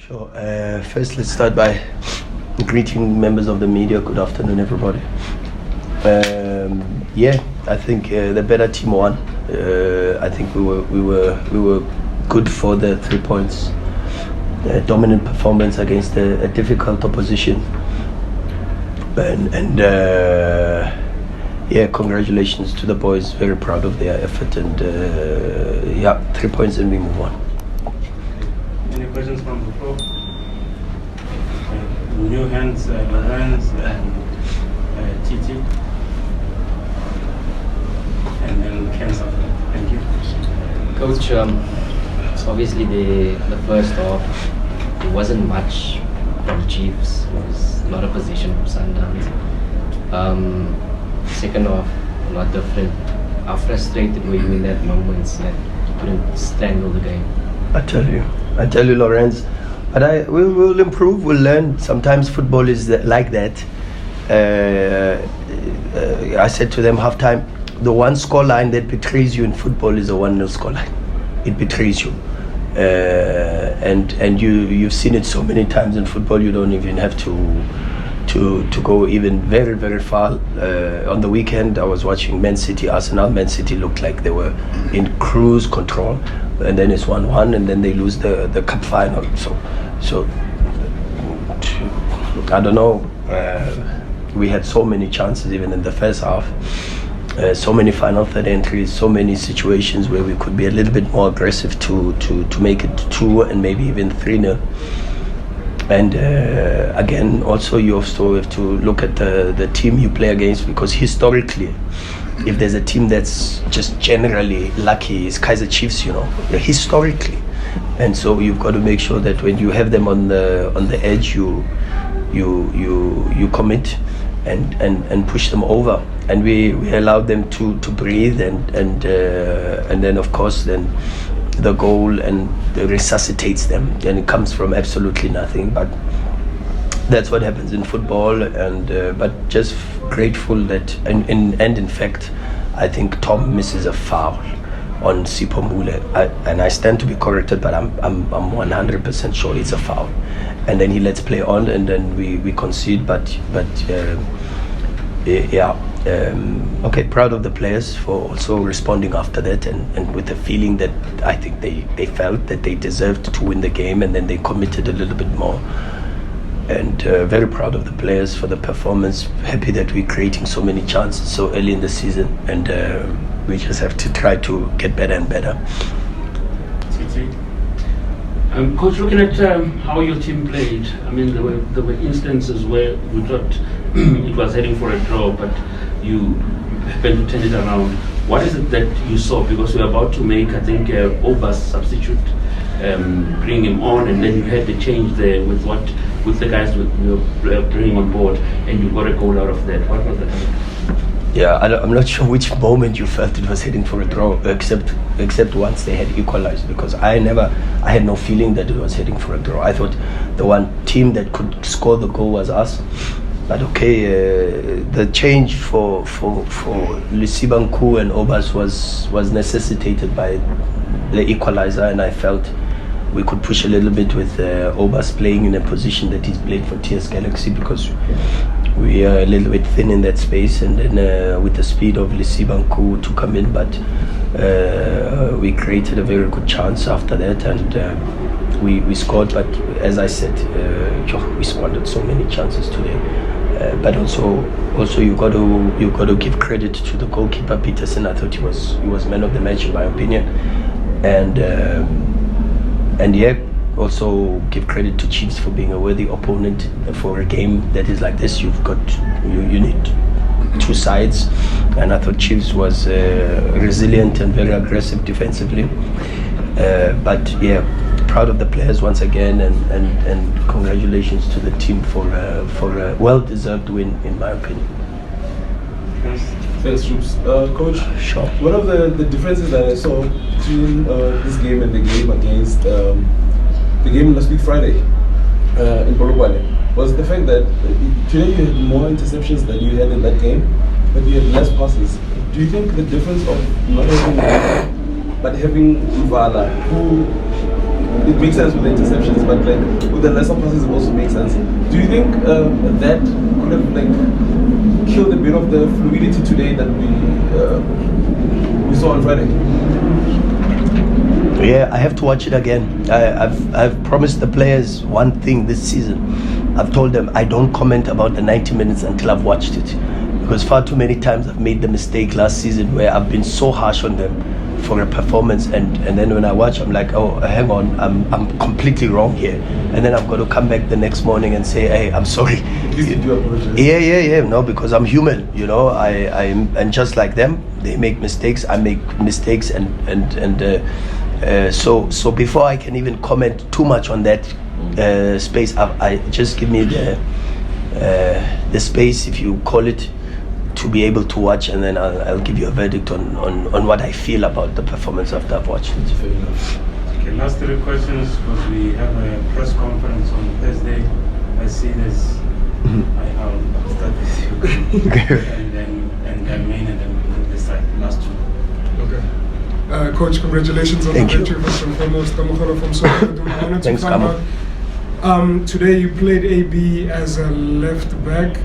Sure. First, let's start by greeting members of the media. Good afternoon, everybody. I think the better team won. I think we were good for the 3 points. Dominant performance against a difficult opposition. Congratulations to the boys. Very proud of their effort and 3 points and we move on. Any questions from the floor? New hands, Lorenz and Titi. And then Cancer. Thank you. Coach, so obviously the first half, there wasn't much from Chiefs. It was a lot of possession from Sundowns. Second half, a lot different. How frustrated were you in that moments that you couldn't strangle the game? I tell you, Lorenz. But we'll improve. We'll learn. Sometimes football is like that. I said to them halftime, the one score line that betrays you in football is a 1-0 score line. It betrays you. And you've seen it so many times in football. You don't even have to go even very, very far. On the weekend, I was watching Man City, Arsenal. Man City looked like they were in cruise control, and then it's 1-1, and then they lose the cup final. So I don't know. We had so many chances even in the first half. So many final third entries, so many situations where we could be a little bit more aggressive to make it 2 and maybe even 3-0. And again, also you also have to look at the team you play against, because historically, if there's a team that's just generally lucky, it's Kaizer Chiefs, historically. And so you've got to make sure that when you have them on the edge, you commit and push them over. And we allowed them to breathe and then of course then the goal and resuscitates them, and it comes from absolutely nothing. But that's what happens in football, and but just grateful that and in fact I think Tom misses a foul on Sipho Mule, and I stand to be corrected, but I'm 100% sure it's a foul, and then he lets play on, and then we concede, but okay, proud of the players for also responding after that, and with the feeling that I think they felt that they deserved to win the game, and then they committed a little bit more. And very proud of the players for the performance. Happy that we're creating so many chances so early in the season, and we just have to try to get better and better. Coach, looking at how your team played, I mean, there were instances where we thought it was heading for a draw, but you happened to turn it around. What is it that you saw? Because we were about to make, I think, Oba's substitute, bring him on, and then you had the change there with the guys you were bringing on board, and you got a goal out of that. What was that? Yeah, I'm not sure which moment you felt it was heading for a draw, except once they had equalized, because I had no feeling that it was heading for a draw. I thought the one team that could score the goal was us. But okay, the change for Lisibanku and Obas was necessitated by the equalizer, and I felt we could push a little bit with Obas playing in a position that he's played for TS Galaxy, because we are a little bit thin in that space, and then with the speed of Lisibanku to come in, but we created a very good chance after that, and we scored. But as I said, we squandered so many chances today. But also you got to give credit to the goalkeeper Peterson. I thought he was man of the match in my opinion, and also give credit to Chiefs for being a worthy opponent for a game that is like this. You need two sides, and I thought Chiefs was resilient and very aggressive defensively. But yeah, proud of the players once again, and congratulations to the team for a well-deserved win, in my opinion. Thanks, Troops. Coach, sure. One of the differences that I saw between this game and the game against the game last week Friday in Polokwane was the fact that today you had more interceptions than you had in that game, but you had less passes. Do you think the difference of not having but having Uvala, who it makes sense with the interceptions, but like with the lesser passes, it also makes sense. Do you think that could have like killed a bit of the fluidity today that we saw on Friday? Yeah, I have to watch it again. I've promised the players one thing this season. I've told them I don't comment about the 90 minutes until I've watched it, because far too many times I've made the mistake last season where I've been so harsh on them for a performance, and then when I watch, I'm like, oh, hang on, I'm completely wrong here, and then I've got to come back the next morning and say, hey, I'm sorry. At least you do apologize. Yeah. No, because I'm human, you know. And just like them, they make mistakes. I make mistakes, so before I can even comment too much on that space, I just give me the space, if you call it, to be able to watch, and then I'll give you a verdict on what I feel about the performance after I've watched it. Fair enough. Okay, last 3 questions, because we have a press conference on Thursday. I see this. I'll start with you. and then main, and then we'll decide. Last 2. Okay. Coach, congratulations on Thank the you. victory first and foremost. Kamaholo from Soweto. I wanted to Thanks, find Kamo. out, today you played AB as a left back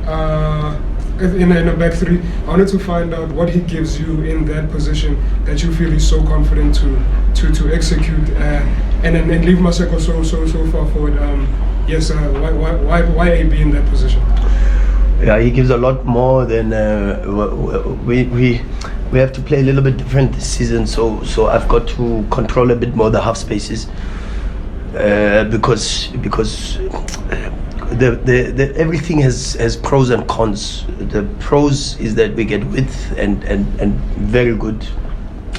in a back 3. I wanted to find out what he gives you in that position that you feel he's so confident to execute, and leave Maseko so far forward. Why AB in that position? Yeah, he gives a lot more than we have to play a little bit different this season. So I've got to control a bit more the half spaces, because the everything has pros and cons. The pros is that we get width and very good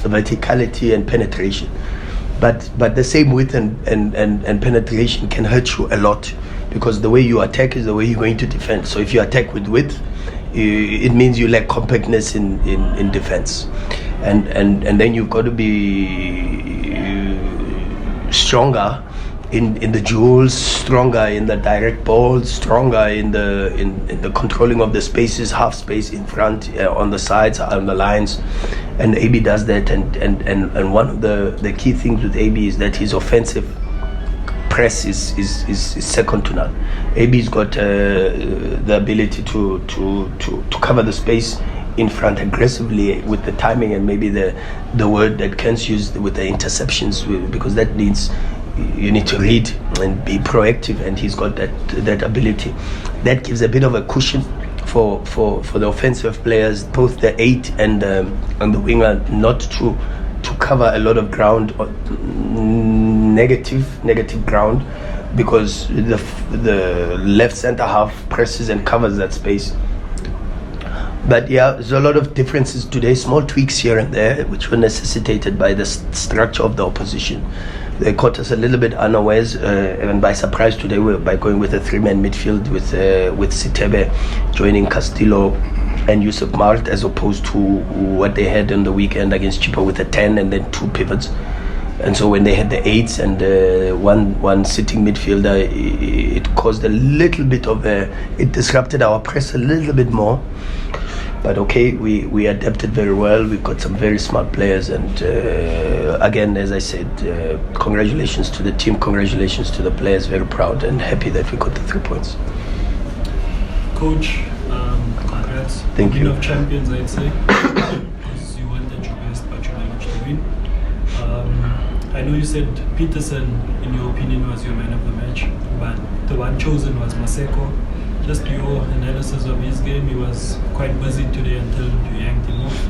verticality and penetration, but the same width and penetration can hurt you a lot, because the way you attack is the way you're going to defend. So if you attack with width, it means you lack compactness in defense, and then you've got to be stronger in the duels, stronger in the direct balls, stronger in the controlling of the spaces, half space in front, on the sides, on the lines, and AB does that. And one of the key things with AB is that his offensive press is second to none. AB's got the ability to cover the space in front aggressively with the timing, and maybe the word that Ken's used with the interceptions, because that needs, you need to read and be proactive, and he's got that ability. That gives a bit of a cushion for the offensive players, both the 8 and the winger, not to cover a lot of ground, negative ground, because the left center half presses and covers that space. But yeah, there's a lot of differences today, small tweaks here and there, which were necessitated by the structure of the opposition. They caught us a little bit unawares, and by surprise today, by going with a 3-man midfield with Sitebe joining Castillo and Yusuf Mart, as opposed to what they had on the weekend against Chippa with a 10 and then 2 pivots. And so when they had the 8s and one sitting midfielder, it caused a little bit of it disrupted our press a little bit more. But okay, we adapted very well. We've got some very smart players, and again, as I said, congratulations to the team, congratulations to the players. Very proud and happy that we got the 3 points. Coach, congrats. Thank you. Win of champions, I'd say. Because you weren't at your best, but you managed to win. I know you said Peterson, in your opinion, was your man of the match, but the one chosen was Maseko. Just your analysis of his game, he was quite busy today until you yanked him off.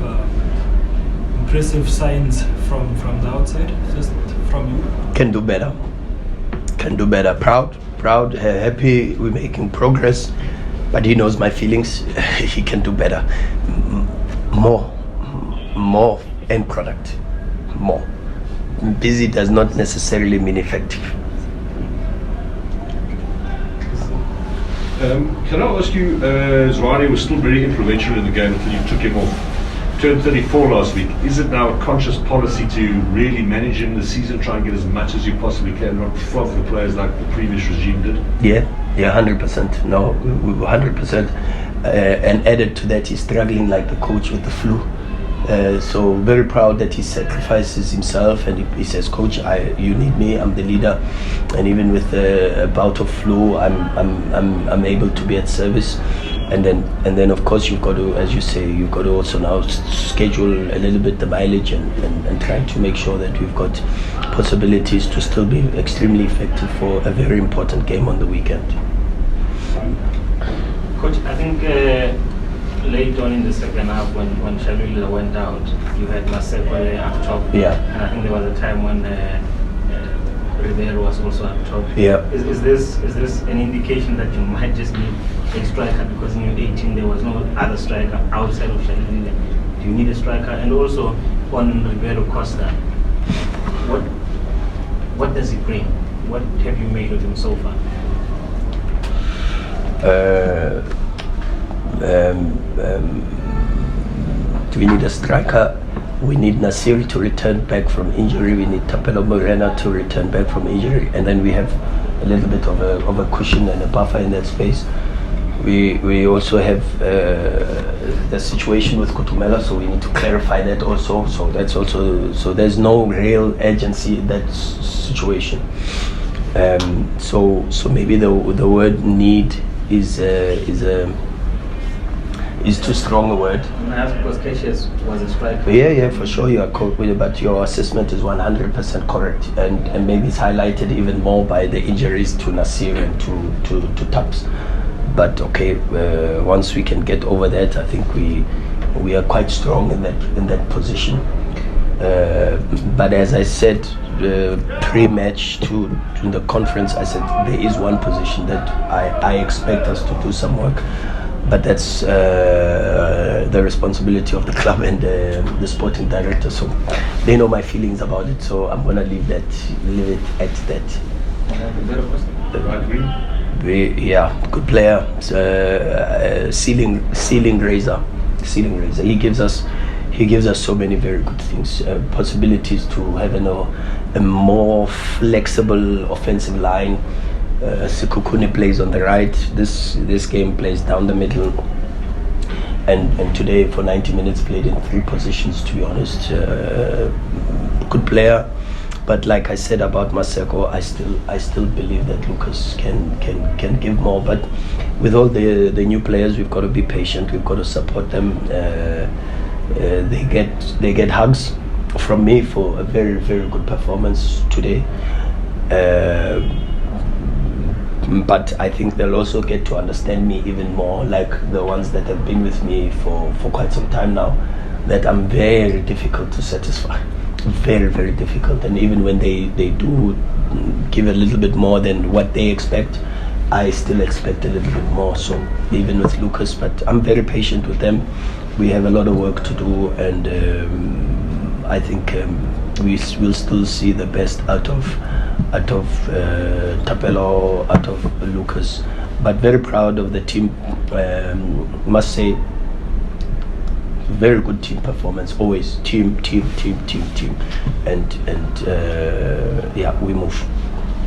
Impressive signs from the outside, just from you. Can do better. Proud, happy. We're making progress, but he knows my feelings. He can do better. More end product. More. Busy does not necessarily mean effective. Can I ask you, Rhulani was still very influential in the game until you took him off. Turned 34 last week. Is it now a conscious policy to really manage him this season, try and get as much as you possibly can, not flog the players like the previous regime did? Yeah, 100%. No, 100%. And added to that, he's struggling like the coach with the flu. So very proud that he sacrifices himself and he says, "Coach, you need me. I'm the leader." And even with a bout of flu, I'm able to be at service. And then of course you've got to, as you say, you've got to also now schedule a little bit the mileage and try to make sure that we've got possibilities to still be extremely effective for a very important game on the weekend. Coach, I think late on in the second half when Shalula went out, you had Maseko up top. Yeah. And I think there was a time when Ribeiro was also up top. Yeah. Is this an indication that you might just need a striker, because in your 18 there was no other striker outside of Shalula? Do you need a striker? And also on Ribeiro Costa, what does he bring? What have you made of him so far? Do we need a striker? We need Nasiri to return back from injury. We need Tapelo Morena to return back from injury, and then we have a little bit of a cushion and a buffer in that space. We also have the situation with Kutumela, so we need to clarify that also. So that's also, so there's no real urgency in that situation. So maybe the word need is too strong a word. Because Cassius was a striker. Yeah, for sure you are correct with it, but your assessment is 100% correct, and maybe it's highlighted even more by the injuries to Nasir and to Taps. But okay, once we can get over that, I think we are quite strong in that position. But as I said pre-match to the conference, I said there is one position that I expect us to do some work, but that's the responsibility of the club and the sporting director. So they know my feelings about it. So I'm gonna leave it at that. Yeah, good player. Ceiling raiser. He gives us so many very good things, possibilities to have a more flexible offensive line. Sekhukhune plays on the right. This game plays down the middle, and today for 90 minutes played in 3 positions. To be honest, good player. But like I said about Maseko, I still believe that Lucas can give more. But with all the new players, we've got to be patient. We've got to support them. They get hugs from me for a very, very good performance today. But I think they'll also get to understand me even more, like the ones that have been with me for quite some time now, that I'm very difficult to satisfy. Very, very difficult. And even when they do give a little bit more than what they expect, I still expect a little bit more. So even with Lucas, but I'm very patient with them. We have a lot of work to do, and I think we will still see the best out of Tapelo, out of Lucas. But very proud of the team. Must say, very good team performance. Always team, and yeah, we move.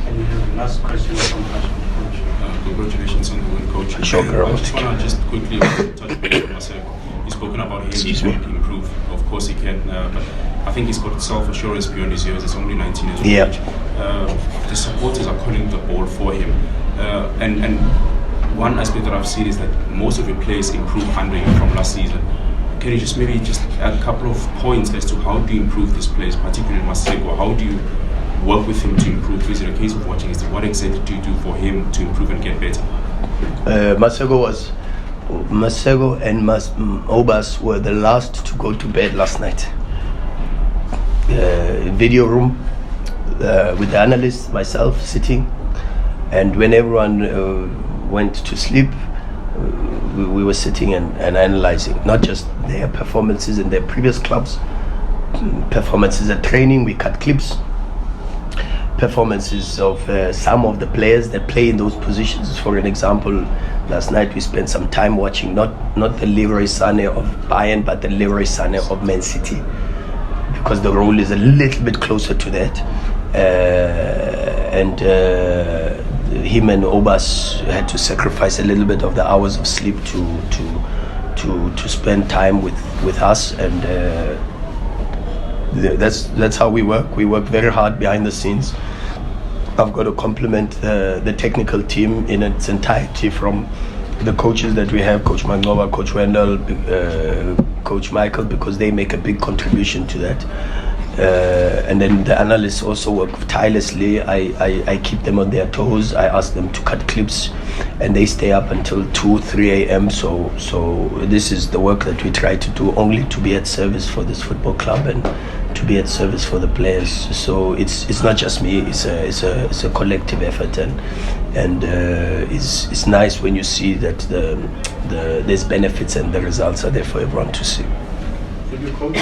And we have the last question from Coach. Congratulations on the win, Coach. Sure, I just want to quickly touch base on Maseko. He's spoken about him trying to improve. Of course he can, but I think he's got self-assurance beyond his years. He's only 19 years old. The supporters are calling the ball for him, and one aspect that I've seen is that most of your players improved under him from last season. Can you just maybe add a couple of points as to how do you improve this players, particularly Maseko? How do you work with him to improve? Is it a case of watching? What exactly do you do for him to improve and get better? Maseko and Obas were the last to go to bed last night. Video room with the analysts, myself sitting, and when everyone went to sleep, we were sitting and analyzing not just their performances in their previous clubs, performances at training. We cut clips, performances of some of the players that play in those positions. For an example, last night we spent some time watching not the Leroy Sané of Bayern, but the Leroy Sané of Man City, because the role is a little bit closer to that. And him and Obas had to sacrifice a little bit of the hours of sleep to spend time with us, and that's how we work. We work very hard behind the scenes. I've got to compliment the technical team in its entirety, from the coaches that we have, Coach Mangoba, Coach Wendell, Coach Michael, because they make a big contribution to that. And then the analysts also work tirelessly. I keep them on their toes. I ask them to cut clips, and they stay up until 2-3 a.m. So this is the work that we try to do, only to be at service for this football club and to be at service for the players. So it's not just me. It's a collective effort, and it's nice when you see that there's benefits and the results are there for everyone to see. Could you coach